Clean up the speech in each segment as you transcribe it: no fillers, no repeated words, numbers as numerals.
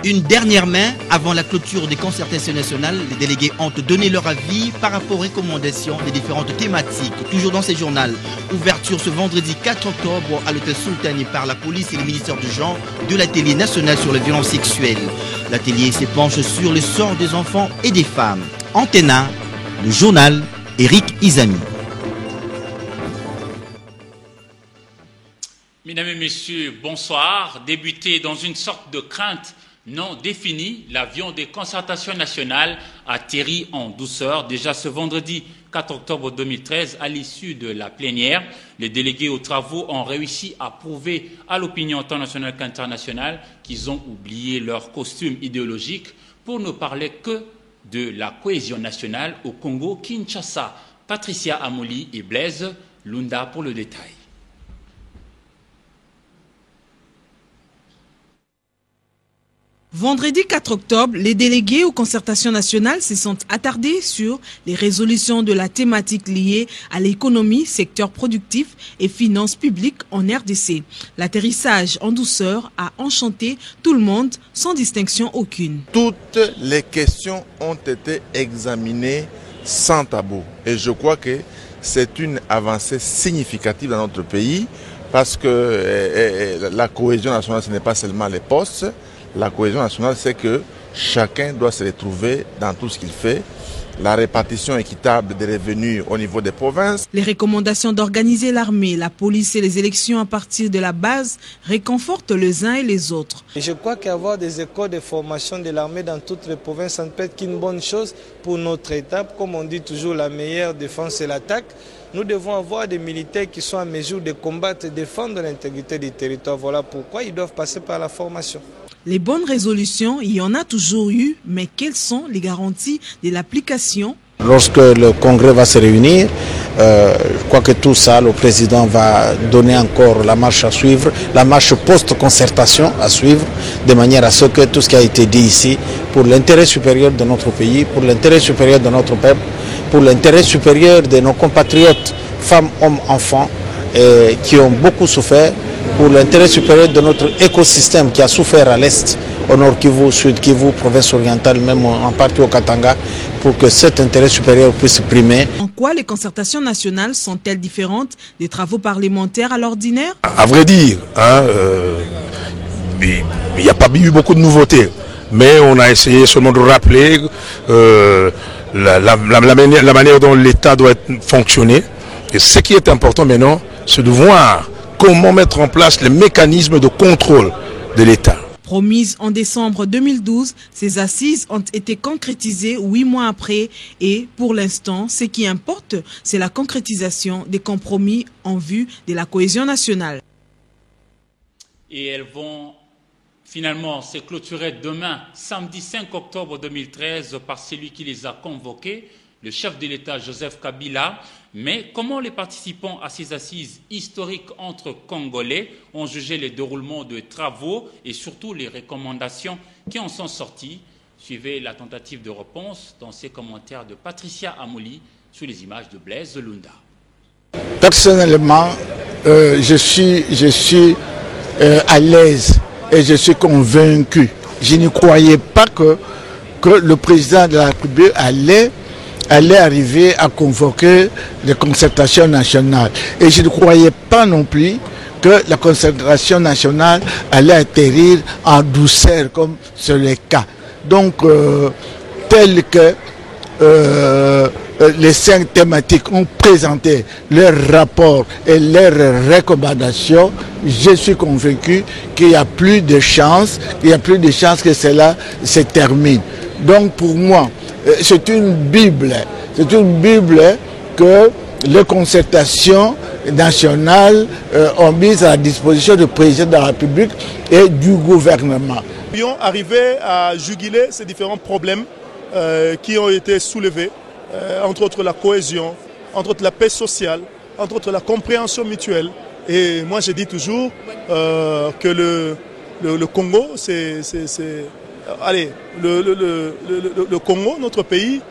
Une dernière main avant la clôture des concertations nationales. Les délégués ont donné leur avis par rapport aux recommandations des différentes thématiques. Toujours dans ces journaux, ouverture ce vendredi 4 octobre à l'hôtel Sultani par la police et le ministère du Genre de l'atelier national sur les violences sexuelles. L'atelier s'épanche sur le sort des enfants et des femmes. Antenne 1, le journal Eric Izami. Mesdames et messieurs, bonsoir. Débuté dans une sorte de crainte non définie, l'avion des concertations nationales atterrit en douceur. Déjà ce vendredi 4 octobre 2013, à l'issue de la plénière, les délégués aux travaux ont réussi à prouver à l'opinion tant nationale qu'internationale qu'ils ont oublié leur costume idéologique pour ne parler que de la cohésion nationale au Congo, Kinshasa. Patricia Amoli et Blaise Lunda pour le détail. Vendredi 4 octobre, les délégués aux concertations nationales se sont attardés sur les résolutions de la thématique liée à l'économie, secteur productif et finances publiques en RDC. L'atterrissage en douceur a enchanté tout le monde sans distinction aucune. Toutes les questions ont été examinées sans tabou et je crois que c'est une avancée significative dans notre pays parce que la cohésion nationale, ce n'est pas seulement les postes. La cohésion nationale, c'est que chacun doit se retrouver dans tout ce qu'il fait. La répartition équitable des revenus au niveau des provinces. Les recommandations d'organiser l'armée, la police et les élections à partir de la base réconfortent les uns et les autres. Je crois qu'avoir des écoles de formation de l'armée dans toutes les provinces, ça ne peut être qu'une bonne chose pour notre État. Comme on dit toujours, la meilleure défense, c'est l'attaque. Nous devons avoir des militaires qui sont en mesure de combattre et défendre l'intégrité du territoire. Voilà pourquoi ils doivent passer par la formation. Les bonnes résolutions, il y en a toujours eu, mais quelles sont les garanties de l'application? Lorsque le Congrès va se réunir, je crois que tout ça, le président va donner encore la marche à suivre, la marche post-concertation à suivre, de manière à ce que tout ce qui a été dit ici, pour l'intérêt supérieur de notre pays, pour l'intérêt supérieur de notre peuple, pour l'intérêt supérieur de nos compatriotes, femmes, hommes, enfants, qui ont beaucoup souffert, pour l'intérêt supérieur de notre écosystème qui a souffert à l'Est, au Nord Kivu, au Sud Kivu, province orientale, même en partie au Katanga, pour que cet intérêt supérieur puisse primer. En quoi les concertations nationales sont-elles différentes des travaux parlementaires à l'ordinaire? À vrai dire, il n'y a pas eu beaucoup de nouveautés, mais on a essayé seulement de rappeler la manière dont l'État doit fonctionner. Et ce qui est important maintenant, c'est de voir comment mettre en place les mécanismes de contrôle de l'État. Promises en décembre 2012, ces assises ont été concrétisées 8 mois après et pour l'instant, ce qui importe, c'est la concrétisation des compromis en vue de la cohésion nationale. Et elles vont finalement se clôturer demain, samedi 5 octobre 2013, par celui qui les a convoquées, le chef de l'État Joseph Kabila. Mais comment les participants à ces assises historiques entre Congolais ont jugé les déroulements de travaux et surtout les recommandations qui en sont sorties? Suivez la tentative de réponse dans ces commentaires de Patricia Amoli sous les images de Blaise Lunda. Personnellement, je suis à l'aise et je suis convaincu. Je ne croyais pas que le président de la République allait arriver à convoquer les concertations nationales. Et je ne croyais pas non plus que la concertation nationale allait atterrir en douceur, comme c'est le cas. Donc, tel que les 5 thématiques ont présenté leurs rapports et leurs recommandations, je suis convaincu qu'il y a plus de chances, que cela se termine. Donc, pour moi, c'est une Bible que les concertations nationales ont mise à la disposition du président de la République et du gouvernement. Nous sommes arrivés à juguler ces différents problèmes qui ont été soulevés, entre autres la cohésion, entre autres la paix sociale, entre autres la compréhension mutuelle. Et moi je dis toujours que le Congo, le Congo, notre pays,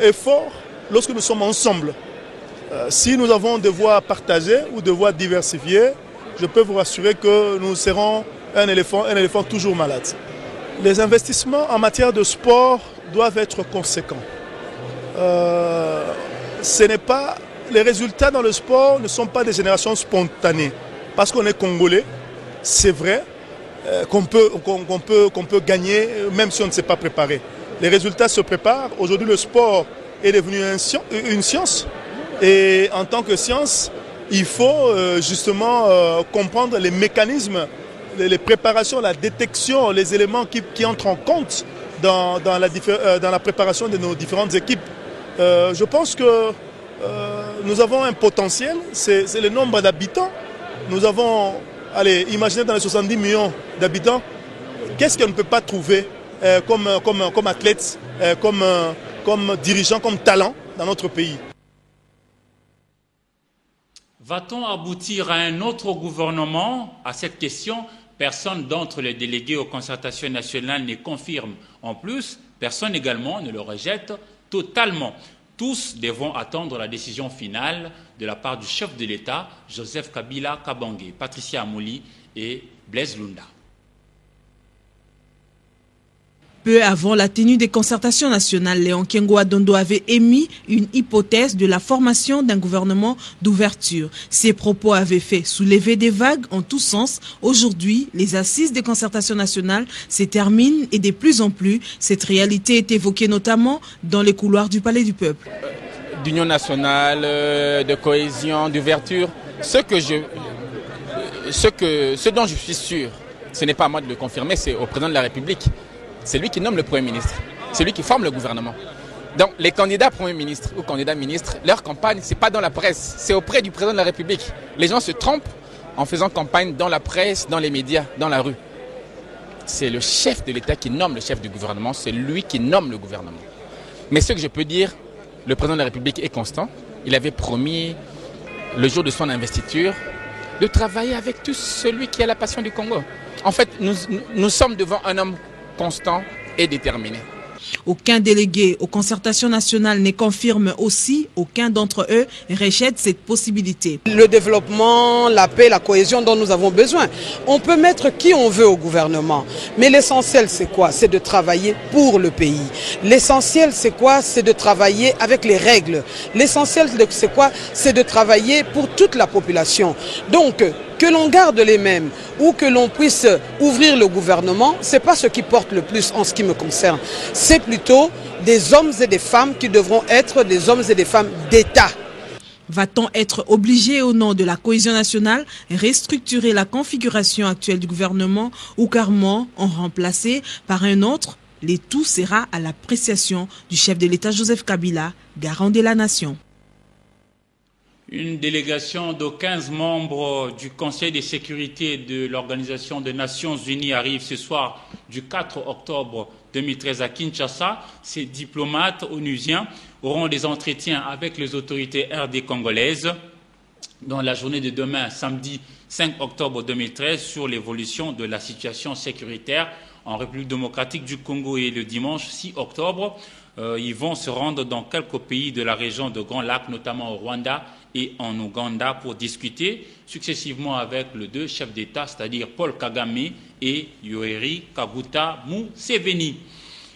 est fort lorsque nous sommes ensemble. Si nous avons des voix partagées ou des voix diversifiées, je peux vous rassurer que nous serons un éléphant toujours malade. les investissements en matière de sport doivent être conséquents. Les résultats dans le sport ne sont pas des générations spontanées. Parce qu'on est Congolais, c'est vrai qu'on peut gagner même si on ne s'est pas préparé. Les résultats se préparent. Aujourd'hui, le sport est devenu une science. Et en tant que science, il faut justement comprendre les mécanismes, les préparations, la détection, les éléments qui entrent en compte dans la préparation de nos différentes équipes. Je pense que nous avons un potentiel, c'est le nombre d'habitants. Nous avons, imaginez dans les 70 millions d'habitants, qu'est-ce qu'on ne peut pas trouver comme athlète, comme dirigeant, comme talent dans notre pays. Va-t-on aboutir à un autre gouvernement? À cette question, personne d'entre les délégués aux concertations nationales ne confirme. En plus, personne également ne le rejette totalement. Tous devront attendre la décision finale de la part du chef de l'État, Joseph Kabila Kabange, Patricia Amoli et Blaise Lunda. Peu avant la tenue des concertations nationales, Léon Kengo Adondo avait émis une hypothèse de la formation d'un gouvernement d'ouverture. Ces propos avaient fait soulever des vagues en tous sens. Aujourd'hui, les assises des concertations nationales se terminent et de plus en plus, cette réalité est évoquée notamment dans les couloirs du Palais du Peuple. D'union nationale, de cohésion, d'ouverture, ce dont je suis sûr, ce n'est pas à moi de le confirmer, c'est au président de la République. C'est lui qui nomme le Premier ministre. C'est lui qui forme le gouvernement. Donc les candidats Premier ministre ou candidats ministres, leur campagne, ce n'est pas dans la presse, c'est auprès du président de la République. Les gens se trompent en faisant campagne dans la presse, dans les médias, dans la rue. C'est le chef de l'État qui nomme le chef du gouvernement, c'est lui qui nomme le gouvernement. Mais ce que je peux dire, le président de la République est constant. Il avait promis, le jour de son investiture, de travailler avec tout celui qui a la passion du Congo. En fait, nous sommes devant un homme constant et déterminé. Aucun délégué aux concertations nationales ne confirme aussi, aucun d'entre eux rejette cette possibilité. Le développement, la paix, la cohésion dont nous avons besoin. On peut mettre qui on veut au gouvernement, mais l'essentiel c'est quoi? C'est de travailler pour le pays. L'essentiel c'est quoi? C'est de travailler avec les règles. L'essentiel c'est quoi? C'est de travailler pour toute la population. Donc, que l'on garde les mêmes ou que l'on puisse ouvrir le gouvernement, ce n'est pas ce qui porte le plus en ce qui me concerne. C'est plutôt des hommes et des femmes qui devront être des hommes et des femmes d'État. Va-t-on être obligé au nom de la cohésion nationale restructurer la configuration actuelle du gouvernement ou carrément en remplacer par un autre? Le tout sera à l'appréciation du chef de l'État Joseph Kabila, garant de la nation. Une délégation de 15 membres du Conseil de sécurité de l'Organisation des Nations Unies arrive ce soir du 4 octobre 2013 à Kinshasa. Ces diplomates onusiens auront des entretiens avec les autorités RD congolaises dans la journée de demain, samedi 5 octobre 2013, sur l'évolution de la situation sécuritaire en République démocratique du Congo, et le dimanche 6 octobre, ils vont se rendre dans quelques pays de la région de Grand Lac, notamment au Rwanda et en Ouganda, pour discuter successivement avec les deux chefs d'État, c'est-à-dire Paul Kagame et Yoweri Kaguta Museveni.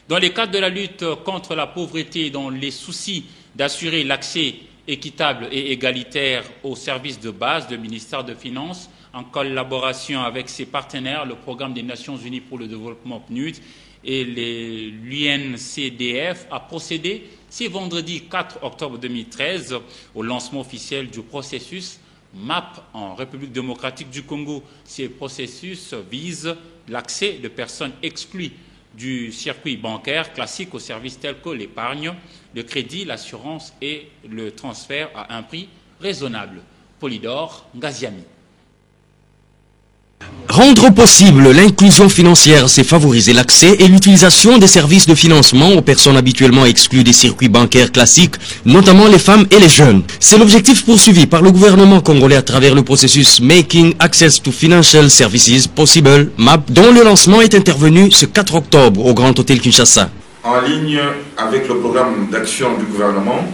Dans le cadre de la lutte contre la pauvreté et dans les soucis d'assurer l'accès équitable et égalitaire aux services de base, le ministère des Finances, en collaboration avec ses partenaires, le Programme des Nations Unies pour le développement PNUD et l'UNCDF, a procédé ce vendredi 4 octobre 2013 au lancement officiel du processus MAP en République démocratique du Congo. Ce processus vise l'accès de personnes exclues du circuit bancaire classique aux services tels que l'épargne, le crédit, l'assurance et le transfert à un prix raisonnable. Polydor Ngaziami. Rendre possible l'inclusion financière, c'est favoriser l'accès et l'utilisation des services de financement aux personnes habituellement exclues des circuits bancaires classiques, notamment les femmes et les jeunes. C'est l'objectif poursuivi par le gouvernement congolais à travers le processus Making Access to Financial Services Possible, MAP, dont le lancement est intervenu ce 4 octobre au Grand Hôtel Kinshasa. En ligne avec le programme d'action du gouvernement,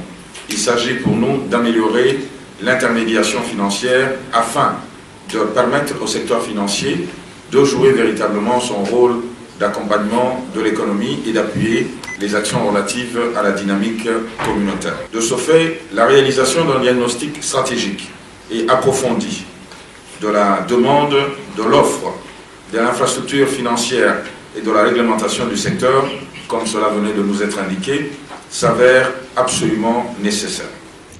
il s'agit pour nous d'améliorer l'intermédiation financière afin de permettre au secteur financier de jouer véritablement son rôle d'accompagnement de l'économie et d'appuyer les actions relatives à la dynamique communautaire. De ce fait, la réalisation d'un diagnostic stratégique et approfondi de la demande, de l'offre, de l'infrastructure financière et de la réglementation du secteur, comme cela venait de nous être indiqué, s'avère absolument nécessaire.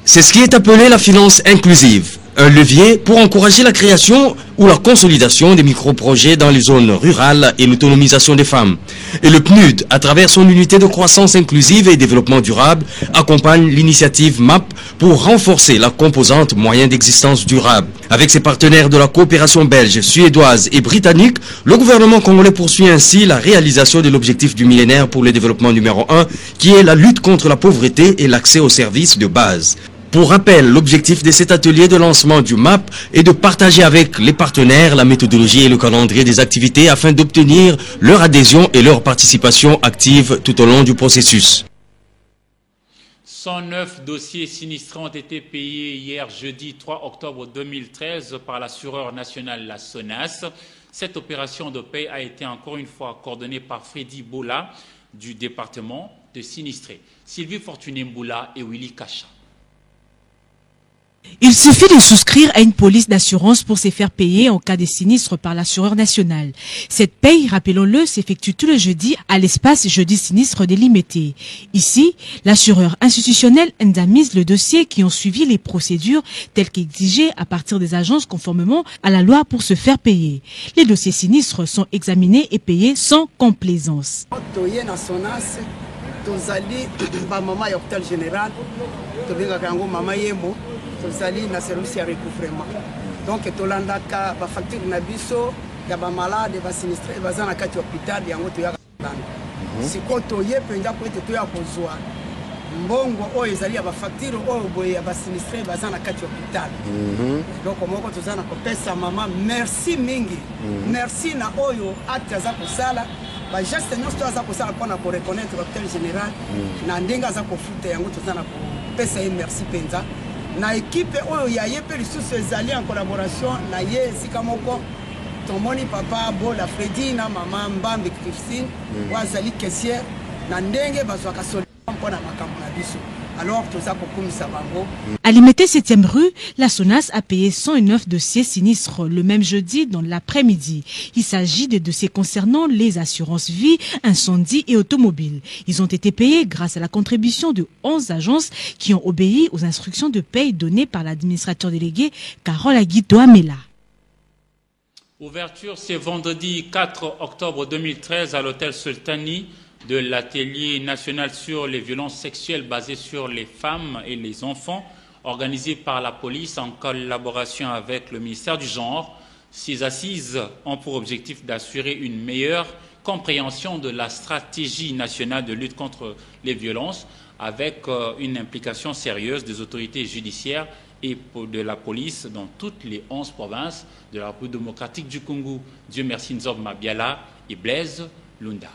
C'est ce qui est appelé la finance inclusive, un levier pour encourager la création ou la consolidation des micro-projets dans les zones rurales et l'autonomisation des femmes. Et le PNUD, à travers son unité de croissance inclusive et développement durable, accompagne l'initiative MAP pour renforcer la composante moyen d'existence durable. Avec ses partenaires de la coopération belge, suédoise et britannique, le gouvernement congolais poursuit ainsi la réalisation de l'objectif du millénaire pour le développement numéro 1, qui est la lutte contre la pauvreté et l'accès aux services de base. Pour rappel, l'objectif de cet atelier de lancement du MAP est de partager avec les partenaires la méthodologie et le calendrier des activités afin d'obtenir leur adhésion et leur participation active tout au long du processus. 109 dossiers sinistrés ont été payés hier jeudi 3 octobre 2013 par l'assureur national, la SONAS. Cette opération de paie a été encore une fois coordonnée par Freddy Bola du département de sinistrés, Sylvie Fortuné Mboula et Willy Kacha. Il suffit de souscrire à une police d'assurance pour se faire payer en cas de sinistre par l'assureur national. Cette paye, rappelons-le, s'effectue tous les jeudis à l'espace jeudi sinistre délimité. Ici, l'assureur institutionnel indamise le dossier qui ont suivi les procédures telles qu'exigées à partir des agences conformément à la loi pour se faire payer. Les dossiers sinistres sont examinés et payés sans complaisance. tozali na service ya recouvrement donc tolandaka ba facture na biso ya ba malade ba sinistre baza na kati hôpital yango to ya siko toye penza ko ete to ya kozwa mbongo oyo ezali ya ba facture oyo boye ya ba sinistre baza na kati hôpital donc moko tozana ko pesa mama merci mingi merci na oyo acte za kusala ba geste nyonso za kusala pona ko reconnaître l'hôpital général na ndenga za ko futa yango tozana ko pesa merci penza na équipe oyo ya yepe lisusu ezali en collaboration na ye esika moko tomoni papa Bola Freddy na mama Mbambe Christine wazali caissière na ndenge bazwaka solution mpona makambo na biso. Alors tout ça pour kumisa bango. À l'Imité 7e rue, la SONAS a payé 109 dossiers sinistres le même jeudi dans l'après-midi. Il s'agit de dossiers concernant les assurances vie, incendie et automobiles. Ils ont été payés grâce à la contribution de 11 agences qui ont obéi aux instructions de paye données par l'administrateur délégué Carole Aguito Amela. Ouverture ce vendredi 4 octobre 2013 à l'hôtel Sultani de l'atelier national sur les violences sexuelles basées sur les femmes et les enfants, organisé par la police en collaboration avec le ministère du Genre. Ces assises ont pour objectif d'assurer une meilleure compréhension de la stratégie nationale de lutte contre les violences avec une implication sérieuse des autorités judiciaires et de la police dans toutes les 11 provinces de la République démocratique du Congo. Dieu merci Nzob Mabiala et Blaise Lunda.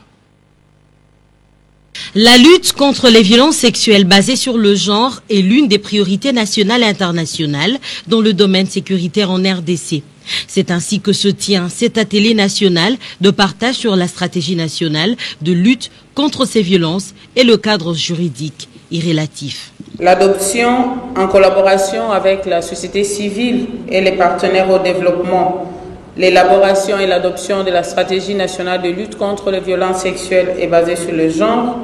La lutte contre les violences sexuelles basées sur le genre est l'une des priorités nationales et internationales dans le domaine sécuritaire en RDC. C'est ainsi que se tient cet atelier national de partage sur la stratégie nationale de lutte contre ces violences et le cadre juridique y relatif. L'adoption, en collaboration avec la société civile et les partenaires au développement, l'élaboration et l'adoption de la stratégie nationale de lutte contre les violences sexuelles est basée sur le genre,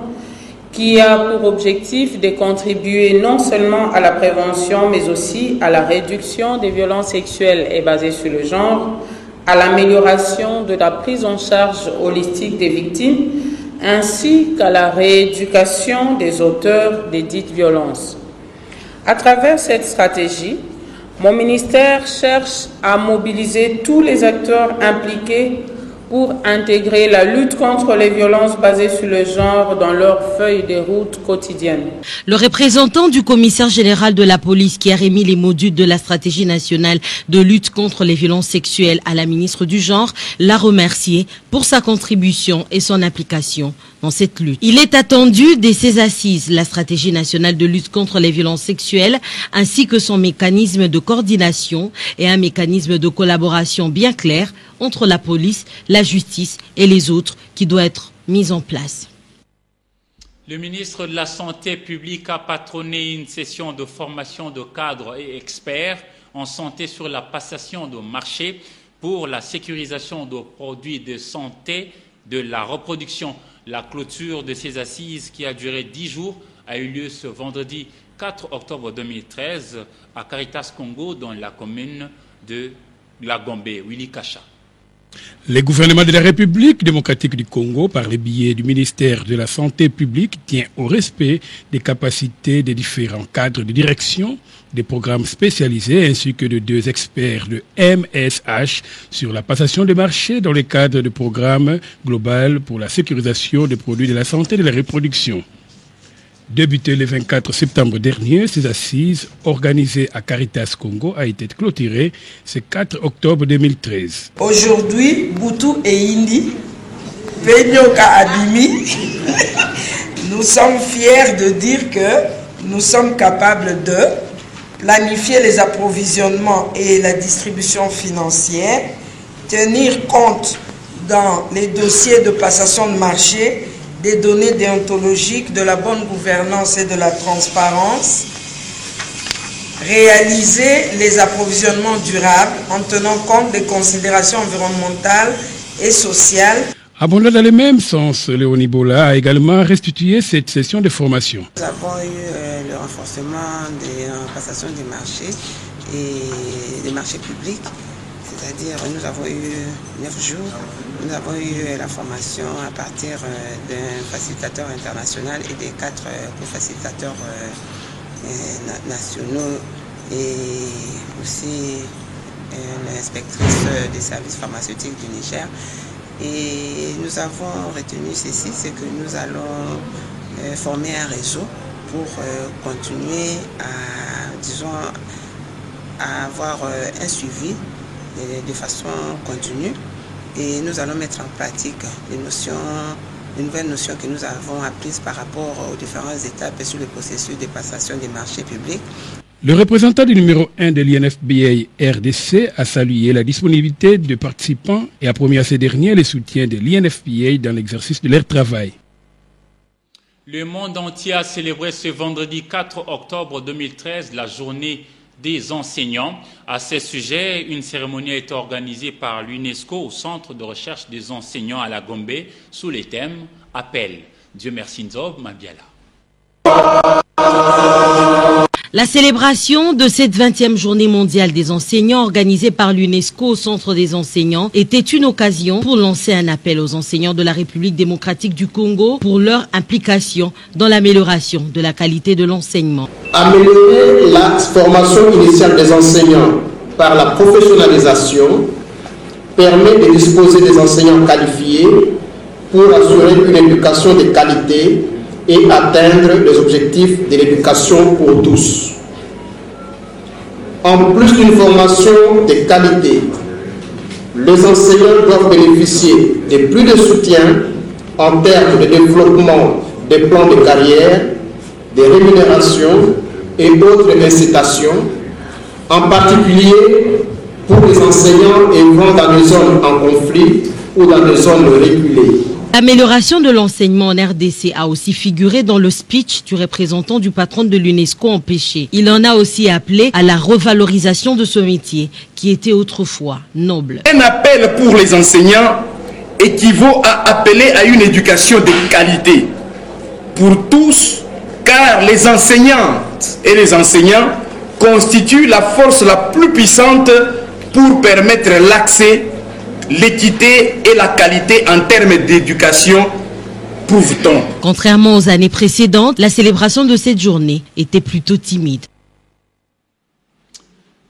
qui a pour objectif de contribuer non seulement à la prévention, mais aussi à la réduction des violences sexuelles et basées sur le genre, à l'amélioration de la prise en charge holistique des victimes, ainsi qu'à la rééducation des auteurs des dites violences. À travers cette stratégie, mon ministère cherche à mobiliser tous les acteurs impliqués pour intégrer la lutte contre les violences basées sur le genre dans leur feuille de route quotidienne. Le représentant du commissaire général de la police qui a remis les modules de la stratégie nationale de lutte contre les violences sexuelles à la ministre du genre l'a remercié pour sa contribution et son implication dans cette lutte. Il est attendu de ces assises la stratégie nationale de lutte contre les violences sexuelles ainsi que son mécanisme de coordination et un mécanisme de collaboration bien clair entre la police, la justice et les autres qui doit être mise en place. Le ministre de la Santé publique a patronné une session de formation de cadres et experts en santé sur la passation de marché pour la sécurisation de produits de santé de la reproduction. La clôture de ces assises, qui a duré 10 jours, a eu lieu ce vendredi 4 octobre 2013 à Caritas Congo, dans la commune de la Gombe. Willy Kacha. Le gouvernement de la République démocratique du Congo, par le biais du ministère de la Santé publique, tient au respect des capacités des différents cadres de direction, des programmes spécialisés ainsi que de 2 experts de MSH sur la passation des marchés dans le cadre du programme global pour la sécurisation des produits de la santé et de la reproduction. Débuté le 24 septembre dernier, ces assises organisées à Caritas Congo a été clôturée ce 4 octobre 2013. Aujourd'hui, Boutou et Indi, Benyoka Abimi, nous sommes fiers de dire que nous sommes capables de planifier les approvisionnements et la distribution financière, tenir compte dans les dossiers de passation de marché des données déontologiques, de la bonne gouvernance et de la transparence, réaliser les approvisionnements durables en tenant compte des considérations environnementales et sociales. Abondant dans le même sens, Léonie Bola a également restitué cette session de formation. Nous avons eu le renforcement des passations des marchés et des marchés publics. C'est-à-dire, nous avons eu 9 jours, nous avons eu la formation à partir d'un facilitateur international et des 4 co-facilitateurs nationaux et aussi l'inspectrice des services pharmaceutiques du Niger. Et nous avons retenu ceci, c'est que nous allons former un réseau pour continuer à avoir un suivi de façon continue, et nous allons mettre en pratique les nouvelles notions que nous avons apprises par rapport aux différentes étapes sur le processus de passation des marchés publics. Le représentant du numéro 1 de l'INFPA RDC a salué la disponibilité des participants et a promis à ces derniers le soutien de l'INFPA dans l'exercice de leur travail. Le monde entier a célébré ce vendredi 4 octobre 2013 la journée des enseignants. À ce sujet, une cérémonie a été organisée par l'UNESCO au Centre de recherche des enseignants à la Gombe sous les thèmes « Appel ». Dieu merci Nzob Mabiala. La célébration de cette 20e journée mondiale des enseignants organisée par l'UNESCO au Centre des enseignants était une occasion pour lancer un appel aux enseignants de la République démocratique du Congo pour leur implication dans l'amélioration de la qualité de l'enseignement. Améliorer la formation initiale des enseignants par la professionnalisation permet de disposer des enseignants qualifiés pour assurer une éducation de qualité et atteindre les objectifs de l'éducation pour tous. En plus d'une formation de qualité, les enseignants doivent bénéficier de plus de soutien en termes de développement des plans de carrière, des rémunérations et d'autres incitations, en particulier pour les enseignants évoluant dans des zones en conflit ou dans des zones reculées. L'amélioration de l'enseignement en RDC a aussi figuré dans le speech du représentant du patron de l'UNESCO empêché. Il en a aussi appelé à la revalorisation de ce métier qui était autrefois noble. Un appel pour les enseignants équivaut à appeler à une éducation de qualité pour tous, car les enseignantes et les enseignants constituent la force la plus puissante pour permettre l'accès, l'équité et la qualité en termes d'éducation, prouve-t-on. Contrairement aux années précédentes, la célébration de cette journée était plutôt timide.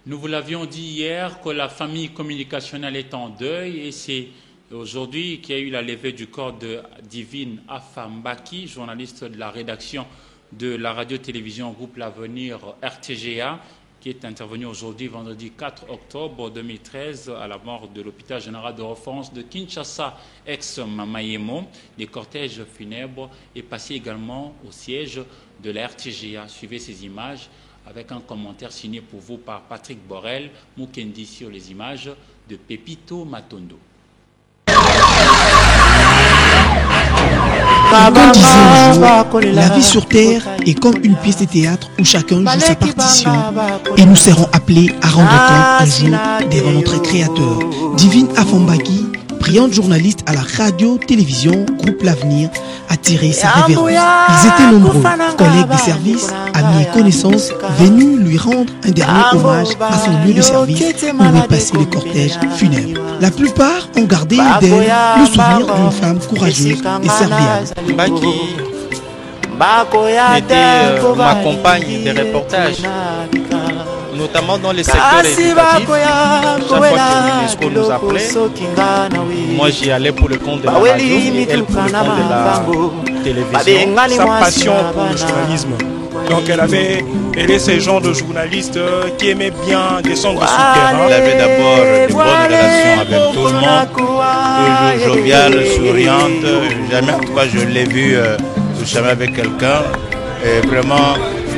Nous vous l'avions dit hier que la famille communicationnelle est en deuil et c'est aujourd'hui qu'il y a eu la levée du corps de Divine Afambaki, journaliste de la rédaction de la radio-télévision Groupe L'Avenir RTGA, qui est intervenu aujourd'hui, vendredi 4 octobre 2013, à la mort de l'hôpital général de référence de Kinshasa, ex-Mamayemo. Les cortèges funèbres est passé également au siège de la RTGA. Suivez ces images avec un commentaire signé pour vous par Patrick Borel, Mukendi sur les images de Pepito Matondo. Comme disait un jour, la vie sur Terre est comme une pièce de théâtre où chacun joue sa partition et nous serons appelés à rendre compte un jour devant notre Créateur. Divine Afambaki, brillante journaliste à la radio-télévision Groupe L'Avenir, a tiré sa révérence. Ils étaient nombreux, collègues de service, amis et connaissances, venus lui rendre un dernier hommage à son lieu de service où est passé le cortège funèbre. La plupart ont gardé d'elle le souvenir d'une femme courageuse et serviable. Était ma compagne des reportages, notamment dans les secteurs éducatifs. Chaque fois que l'UNESCO nous appelait, moi j'y allais pour le compte de la radio et elle pour le compte de la télévision. Sa passion pour le journalisme. Donc elle est ce genre de journaliste qui aimait bien descendre sur le terrain. Elle avait d'abord de bonnes relations avec tout le monde, toujours joviale, souriante. Jamais, en tout cas, je l'ai vue jamais avec quelqu'un. Et vraiment,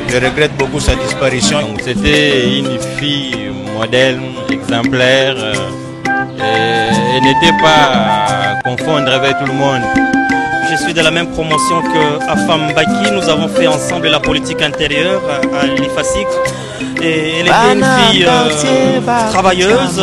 je regrette beaucoup sa disparition. C'était une fille modèle, exemplaire. Elle n'était pas à confondre avec tout le monde. Je suis de la même promotion que Afam Baki. Nous avons fait ensemble la politique intérieure à l'IFASIC. Et elle était une fille travailleuse.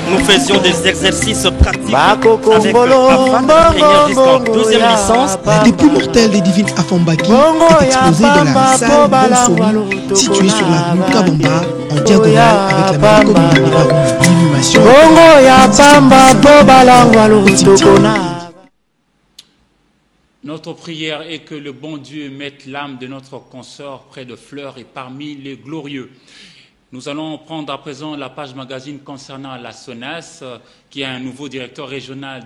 Nous faisions des exercices pratiques avec Afam, ingénieur jusqu'en deuxième licence. La dépouille mortelle des divines Afam Baki est exposée dans la salle Bonsomi, située sur l'avenue Kabamba, en diagonale avec la mairie communale de Barouge. L'inhumation Notre prière est que le bon Dieu mette l'âme de notre consort près de fleurs et parmi les glorieux. Nous allons prendre à présent la page magazine concernant la SONAS, qui a un nouveau directeur régional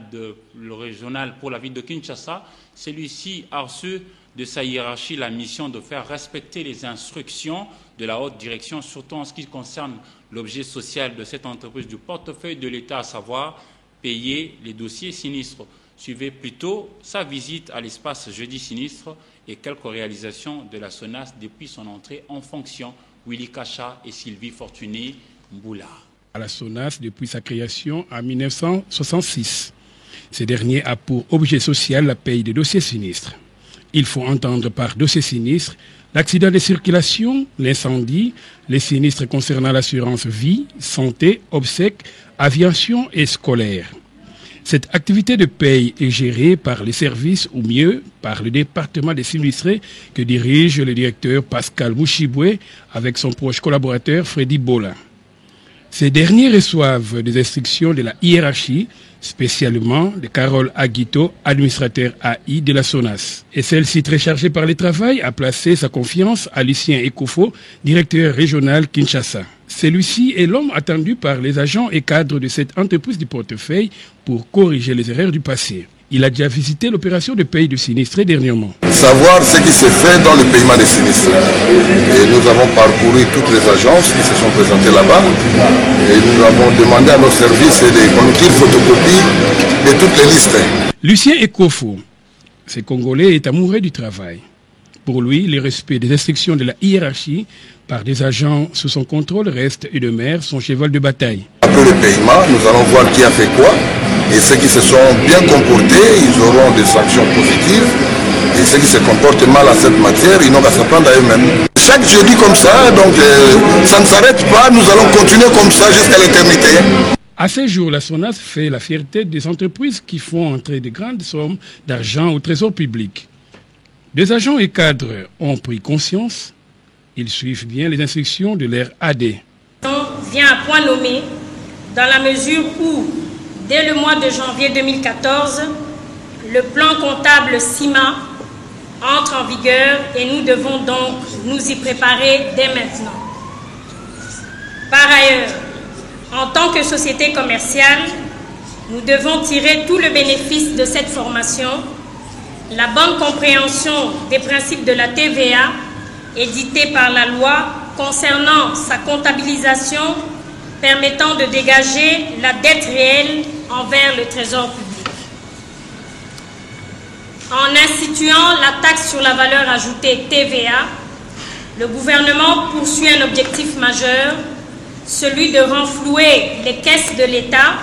pour la ville de Kinshasa. Celui-ci a reçu de sa hiérarchie la mission de faire respecter les instructions de la haute direction, surtout en ce qui concerne l'objet social de cette entreprise du portefeuille de l'État, à savoir payer les dossiers sinistres. Suivez plutôt sa visite à l'espace Jeudi Sinistre et quelques réalisations de la SONAS depuis son entrée en fonction. Willy Kacha et Sylvie Fortuné Mboula. À la SONAS depuis sa création en 1966. Ce dernier a pour objet social la paye des dossiers sinistres. Il faut entendre par dossier sinistre l'accident de circulation, l'incendie, les sinistres concernant l'assurance vie, santé, obsèques, aviation et scolaire. Cette activité de paye est gérée par les services, ou mieux, par le département des sinistrés que dirige le directeur Pascal Mouchiboué avec son proche collaborateur Freddy Bola. Ces derniers reçoivent des instructions de la hiérarchie, spécialement de Carole Aguito, administrateur AI de la SONAS. Et celle-ci, très chargée par le travail, a placé sa confiance à Lucien Ekofo, directeur régional Kinshasa. Celui-ci est l'homme attendu par les agents et cadres de cette entreprise du portefeuille pour corriger les erreurs du passé. Il a déjà visité l'opération de paye de sinistrés dernièrement. Savoir ce qui s'est fait dans le paiement des sinistrés. Et nous avons parcouru toutes les agences qui se sont présentées là-bas. Et nous avons demandé à nos services de conduire photocopie de toutes les listes. Lucien Ekofo, ce Congolais, est amoureux du travail. Pour lui, le respect des instructions de la hiérarchie par des agents sous son contrôle reste et demeure son cheval de bataille. Après le paiement, nous allons voir qui a fait quoi. Et ceux qui se sont bien comportés, ils auront des sanctions positives. Et ceux qui se comportent mal à cette matière, ils n'ont qu'à s'apprendre à eux-mêmes. Chaque jeudi comme ça, donc ça ne s'arrête pas, nous allons continuer comme ça jusqu'à l'éternité. À ce jour, la SONAS fait la fierté des entreprises qui font entrer de grandes sommes d'argent au trésor public. Des agents et cadres ont pris conscience. Ils suivent bien les instructions de leur AD. Vient à point nommé dans la mesure où, dès le mois de janvier 2014, le plan comptable CIMA entre en vigueur et nous devons donc nous y préparer dès maintenant. Par ailleurs, en tant que société commerciale, nous devons tirer tout le bénéfice de cette formation, la bonne compréhension des principes de la TVA éditée par la loi concernant sa comptabilisation permettant de dégager la dette réelle envers le trésor public. En instituant la taxe sur la valeur ajoutée TVA, le gouvernement poursuit un objectif majeur, celui de renflouer les caisses de l'État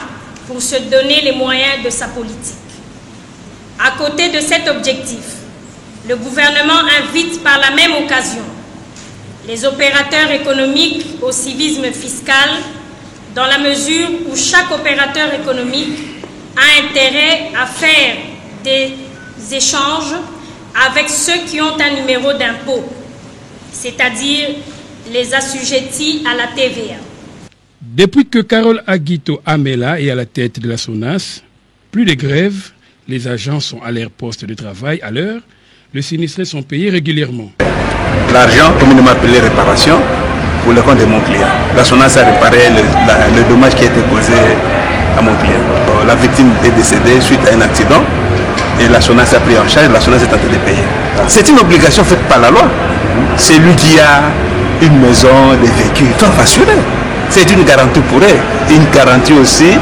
pour se donner les moyens de sa politique. À côté de cet objectif, le gouvernement invite par la même occasion les opérateurs économiques au civisme fiscal dans la mesure où chaque opérateur économique a intérêt à faire des échanges avec ceux qui ont un numéro d'impôt, c'est-à-dire les assujettis à la TVA. Depuis que Carole Aguito Amela est à la tête de la SONAS, plus de grèves, les agents sont à leur poste de travail à l'heure, les sinistrés sont payés régulièrement. L'argent, communément appelé réparation, pour le compte de mon client. La SONAS a réparé le dommage qui a été causé à mon client. La victime est décédée suite à un accident et la SONAS a pris en charge, la SONAS est en train de payer. C'est une obligation faite par la loi. C'est lui qui a une maison, des véhicules, il doit rassurer. C'est une garantie pour eux, une garantie aussi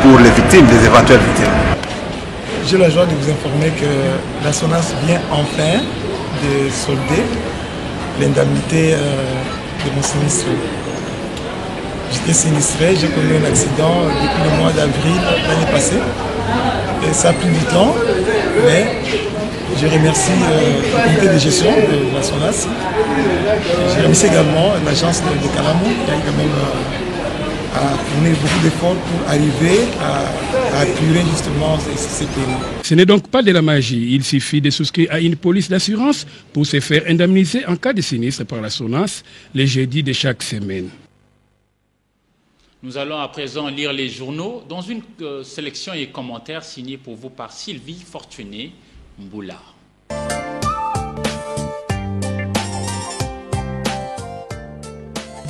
pour les victimes, les éventuelles victimes. J'ai la joie de vous informer que la SONAS vient enfin de solder l'indemnité de mon sinistre. J'étais sinistré, j'ai connu un accident depuis le mois d'avril l'année passée. Et ça a pris du temps, mais je remercie le comité de gestion de la SONAS. Je remercie également l'agence de Calamou qui a quand même fourni beaucoup d'efforts pour arriver à apurer justement ces paiements. Ce n'est donc pas de la magie. Il suffit de souscrire à une police d'assurance pour se faire indemniser en cas de sinistre par la SONAS les jeudis de chaque semaine. Nous allons à présent lire les journaux dans une sélection et commentaires signés pour vous par Sylvie Fortuné Mboula.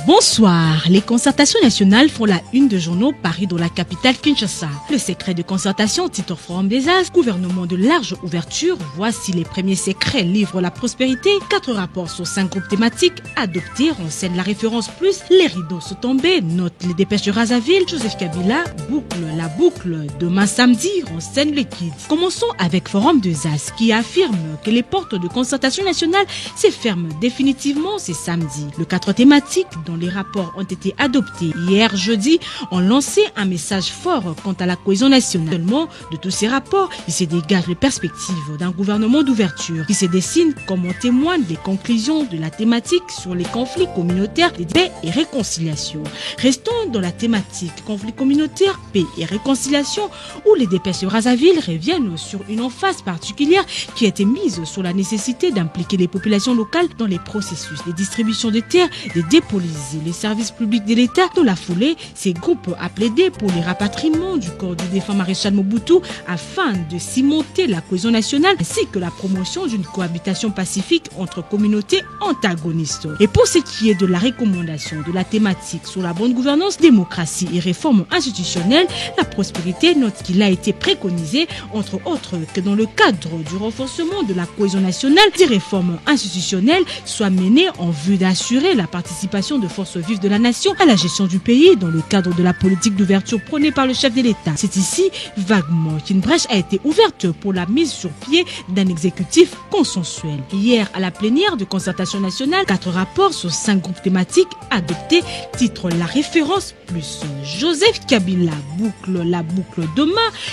Bonsoir. Les concertations nationales font la une de journaux parus dans la capitale Kinshasa. Le secret de concertation, titre Forum des As, gouvernement de large ouverture, voici les premiers secrets, livre la prospérité, 4 rapports sur 5 groupes thématiques adoptés, renseigne la référence plus, les rideaux sont tombés, note les dépêches de Razaville, Joseph Kabila, boucle la boucle, demain samedi, renseigne les kids. Commençons avec Forum des As qui affirme que les portes de concertation nationale se ferment définitivement ce samedi. Le 4 thématiques dont les rapports ont été adoptés hier jeudi ont lancé un message fort quant à la cohésion nationale. Seulement, de tous ces rapports, il se dégage les perspectives d'un gouvernement d'ouverture qui se dessine comme en témoignent les conclusions de la thématique sur les conflits communautaires, des paix et réconciliation. Restons dans la thématique conflits communautaires, paix et réconciliation où les dépêches de Brazzaville reviennent sur une emphase particulière qui a été mise sur la nécessité d'impliquer les populations locales dans les processus de distribution de terres, de dépolitiser les services publics de l'État. Dans la foulée, ces groupes a plaidé pour les rapatriements du corps du défunt maréchal Mobutu afin de cimenter la cohésion nationale ainsi que la promotion d'une cohabitation pacifique entre communautés antagonistes. Et pour ce qui est de la recommandation de la thématique sur la bonne gouvernance, démocratie et réforme institutionnelle, la prospérité note qu'il a été préconisé, entre autres, que dans le cadre du renforcement de la cohésion nationale, des réformes institutionnelles soient menées en vue d'assurer la participation de forces vives de la nation à la gestion du pays dans le cadre de la politique d'ouverture prônée par le chef de l'État. C'est ici, vaguement, qu'une brèche a été ouverte pour la mise sur pied d'un exécutif consensuel. Hier, à la plénière de concertation nationale, 4 rapports sur 5 groupes thématiques adoptés titrent la référence plus. Joseph Kabila boucle la boucle demain,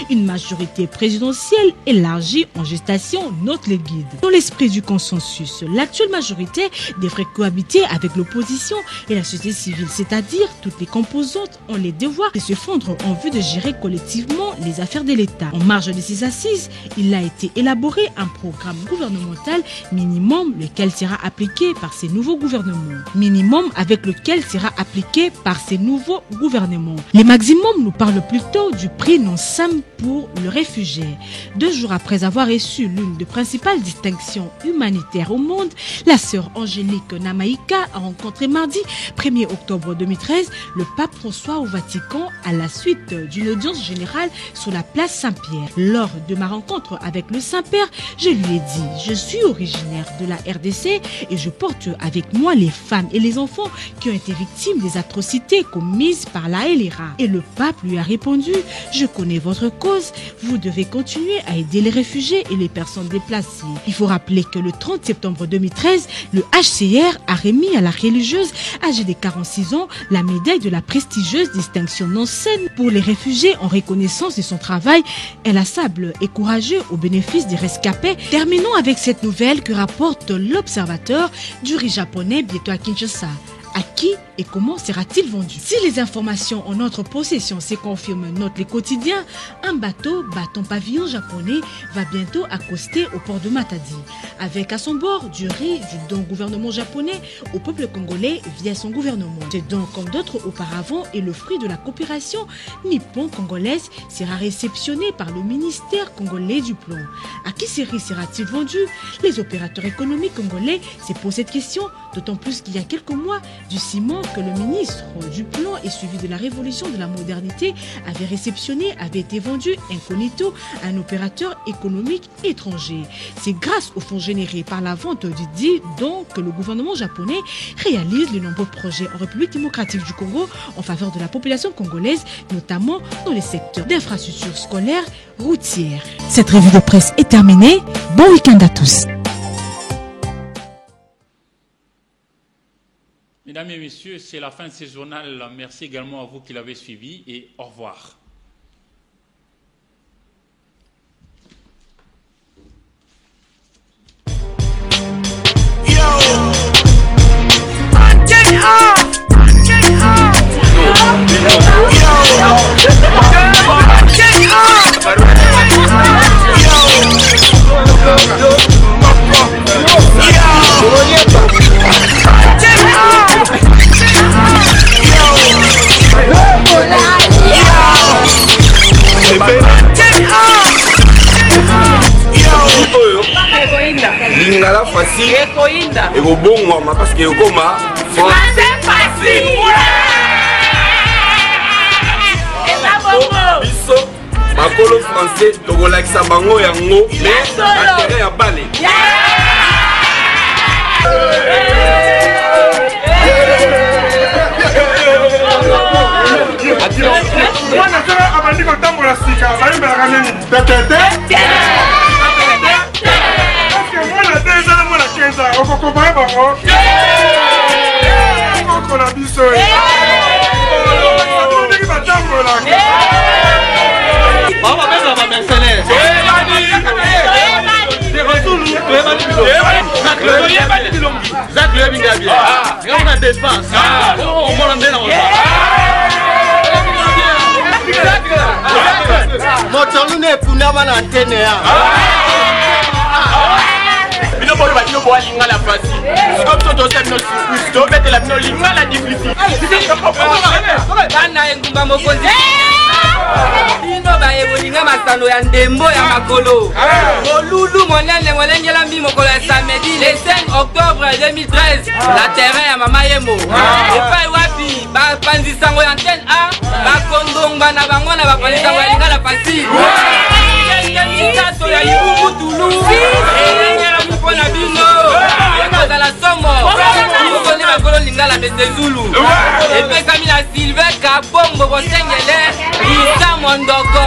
une majorité présidentielle élargie en gestation, note les guides. Dans l'esprit du consensus, l'actuelle majorité devrait cohabiter avec l'opposition et la société civile, c'est-à-dire toutes les composantes ont les devoirs de se fondre en vue de gérer collectivement les affaires de l'État. En marge de ces assises, il a été élaboré un programme gouvernemental minimum lequel sera appliqué par ces nouveaux gouvernements. Minimum avec lequel sera appliqué par ces nouveaux gouvernements. Les maximums nous parlent plutôt du prix non-sam pour le réfugié. 2 jours après avoir reçu l'une des principales distinctions humanitaires au monde, la sœur Angélique Namaïka a rencontré mardi 1er octobre 2013 le pape François au Vatican à la suite d'une audience générale sur la place Saint-Pierre. Lors de ma rencontre avec le Saint-Père, je lui ai dit: je suis originaire de la RDC et je porte avec moi les femmes et les enfants qui ont été victimes des atrocités commises promise par la LRA. Et le pape lui a répondu: je connais votre cause, vous devez continuer à aider les réfugiés et les personnes déplacées. Il faut rappeler que le 30 septembre 2013, le HCR a remis à la religieuse âgée de 46 ans la médaille de la prestigieuse distinction Nansen pour les réfugiés en reconnaissance de son travail inlassable et courageux au bénéfice des rescapés. Terminons avec cette nouvelle que rapporte l'Observateur du riz japonais bientôt à Kinshasa. À qui et comment sera-t-il vendu? Si les informations en notre possession se confirment, note les quotidiens, un bateau battant pavillon japonais va bientôt accoster au port de Matadi, avec à son bord du riz du don gouvernement japonais au peuple congolais via son gouvernement. C'est donc, comme d'autres auparavant, et le fruit de la coopération nippon-congolaise sera réceptionné par le ministère congolais du plomb. À qui ce riz sera-t-il vendu? Les opérateurs économiques congolais se posent cette question, d'autant plus qu'il y a quelques mois, du ciment que le ministre du plan et suivi de la révolution de la modernité avait été vendu incognito à un opérateur économique étranger. C'est grâce aux fonds générés par la vente du dit don que le gouvernement japonais réalise de nombreux projets en République démocratique du Congo en faveur de la population congolaise, notamment dans les secteurs d'infrastructures scolaires, routières. Cette revue de presse est terminée. Bon week-end à tous. Mesdames et messieurs, c'est la fin de ce journal. Merci également à vous qui l'avez suivi et au revoir. Lingala facile et au bon moment parce que Goma français facile. Biso makolo français tokolakisa bango yango mais intérêt ya balé. Mwana sera abandi kotambola sika bayembelaka nini mwana 2 ans mwana 15 ans okokompaye bango okokola biso ndenge batambolaka bapesa bamercenaire Jacques le binga bien on a défense on m'a demandé moto lune punama na antenne ya bino bolo ba bino boa lingala fasi comme to to no circuit to metela bino lingala difficile bana engumba mokonzi bino ba ebolinga masano ya ndembo ya makolo olulu monene molengela mbi mokolo ya samedi le 5 octobre 2013 la terrain ya mama yemo epai wapi ba panzisango ya antenne A ba kondongba na bango na ba panzisango ya lingala fasi ya ibubu tulu engela mpona bino ekozala somo ikoni bakolo lingala besezulu epesami na Sylvain Kabongo Bosengele Isa Mondoko